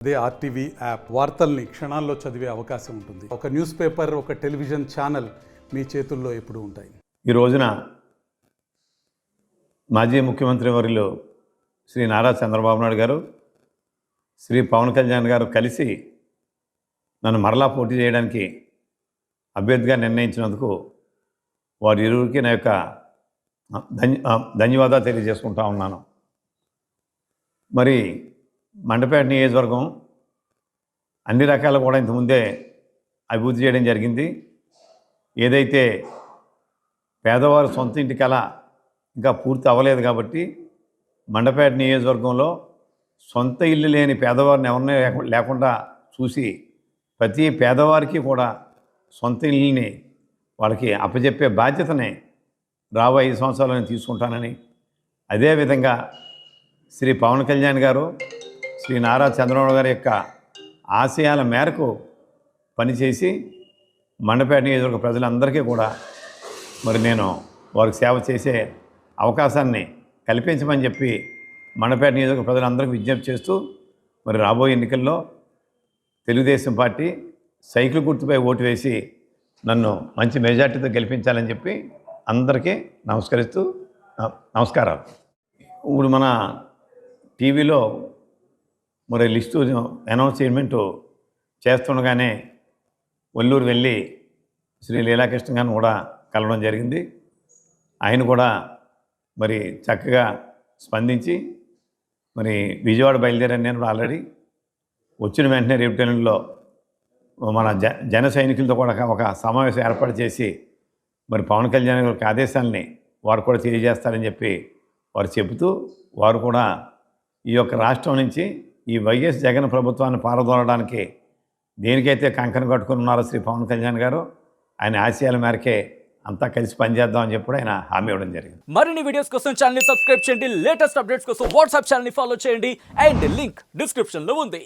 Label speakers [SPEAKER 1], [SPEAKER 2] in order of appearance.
[SPEAKER 1] అదే RTV app వార్తల్ని క్షణాల్లో చదివే అవకాశం ఉంటుంది. ఒక న్యూస్ పేపర్, ఒక టెలివిజన్ ఛానల్ మీ చేతుల్లో ఎప్పుడూ ఉంటాయి.
[SPEAKER 2] ఈ రోజున మాజీ ముఖ్యమంత్రి వర్యులు శ్రీ నారా చంద్రబాబు నాయుడు గారు, శ్రీ పవన్ కళ్యాణ్ గారు కలిసి నన్ను మరలా పోటీ చేయడానికి అభ్యర్థిగా నిర్ణయించినందుకు వారి ఇరువురికి నా యొక్క ధన్యవాదాలు తెలియజేసుకుంటా ఉన్నాను. మరి మండపేట నియోజకవర్గం అన్ని రకాలు కూడా ఇంతకుముందే అభివృద్ధి చేయడం జరిగింది. ఏదైతే పేదవారు సొంత ఇంటి కళ ఇంకా పూర్తి అవ్వలేదు కాబట్టి మండపేట నియోజకవర్గంలో సొంత ఇల్లు లేని పేదవారిని ఎవరిని లేకుండా చూసి ప్రతి పేదవారికి కూడా సొంత ఇల్లుని వాళ్ళకి అప్పచెప్పే బాధ్యతని రాబోయే 5 సంవత్సరాలు నేను తీసుకుంటానని, అదేవిధంగా శ్రీ పవన్ కళ్యాణ్ గారు, శ్రీ నారా చంద్రబాబు గారి యొక్క ఆశయాల మేరకు పనిచేసి మండపేట నియోజకవర్గ ప్రజలందరికీ కూడా మరి నేను వారికి సేవ చేసే అవకాశాన్ని కల్పించమని చెప్పి మండపేట నియోజకవర్గ ప్రజలందరికీ విజ్ఞప్తి చేస్తూ మరి రాబోయే ఎన్నికల్లో తెలుగుదేశం పార్టీ సైకిల్ గుర్తుపై ఓటు వేసి నన్ను మంచి మెజార్టీతో గెలిపించాలని చెప్పి అందరికీ నమస్కారాలు. ఇప్పుడు మన టీవీలో మరి లిస్టు అనౌన్స్మెంట్ చేస్తుండగానే ఒల్లూరు వెళ్ళి శ్రీ లీలాకృష్ణ గారిని కూడా కలవడం జరిగింది. ఆయన కూడా మరి చక్కగా స్పందించి మరి విజయవాడ బయలుదేరాను. నేను ఆల్రెడీ వచ్చిన వెంటనే రేపటిలో మన జన సైనికులతో కూడా ఒక సమావేశం ఏర్పాటు చేసి మరి పవన్ కళ్యాణ్ గారికి ఆదేశాలని వారు కూడా తెలియజేస్తారని చెప్పి వారు చెబుతూ, వారు కూడా ఈ యొక్క రాష్ట్రం నుంచి ఈ వైఎస్ జగన్ ప్రభుత్వాన్ని పారదోలడానికి దేనికైతే కంకణం కట్టుకుని ఉన్నారో శ్రీ పవన్ కళ్యాణ్ గారు, ఆయన ఆశయాల మేరకే అంతా కలిసి పనిచేద్దామని చెప్పి ఆయన హామీ ఇవ్వడం జరిగింది.
[SPEAKER 3] మరిన్ని వీడియోస్ కోసం ఛానల్ ని సబ్స్క్రైబ్ చేయండి, లేటెస్ట్ అప్డేట్స్ కోసం వాట్సాప్ ఛానల్ ని ఫాలో చేయండి అండ్ లింక్ డిస్క్రిప్షన్ లో ఉంది.